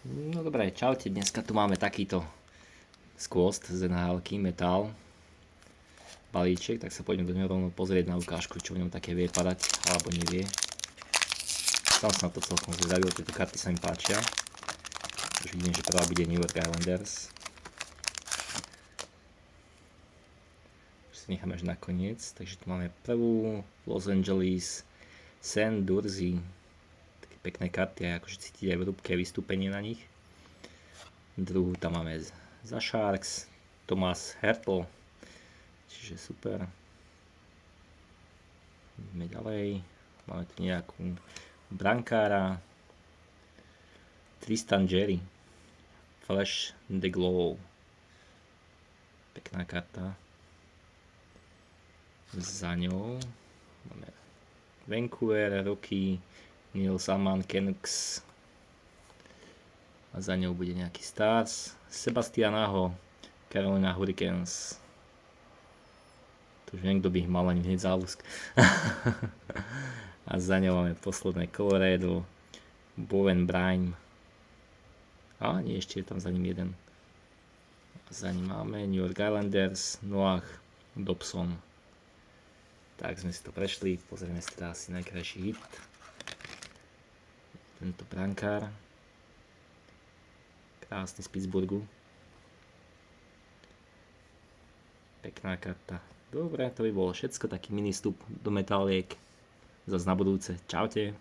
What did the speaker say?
No dobré, čaute, dneska tu máme takýto skvost z NHL-ky, Metal balíček, tak sa poďme do neho rovno pozrieť na ukážku, čo v ňom také vie padať, alebo nevie. Tam som na to celkom zvedavil, tieto karty sa mi páčia. Už vidím, že prvá bude New York Islanders. Už si necháme až nakoniec, takže tu máme prvú Los Angeles San Dursey. Pekné karty, akože cítiť aj vrúbke vystúpenie na nich. Druhú tam máme za Sharks, Thomas Hertl, čiže super. Ideme ďalej, máme tu nejakú brankára, Tristan Jarry, Flash the Glow, pekná karta. Za ňou máme Vancouver, Rocky, Nils Aman, Canucks a za ňou bude nejaký Stars, Sebastian Aho, Carolina Hurricanes. Tu už neviem, kto by ich mal ani hneď zálusk. A za ňou máme posledné Colorado, Bowen Brime. A nie, ešte je tam za ním jeden. A za ním máme New York Islanders, Noah Dobson. Tak sme si to prešli, pozrieme si teda asi najkrajší hit. Tento brankár, krásny z Pittsburghu, pekná karta. Dobre, to by bolo všetko, taký mini vstup do metáliek, zase na budúce, čaute.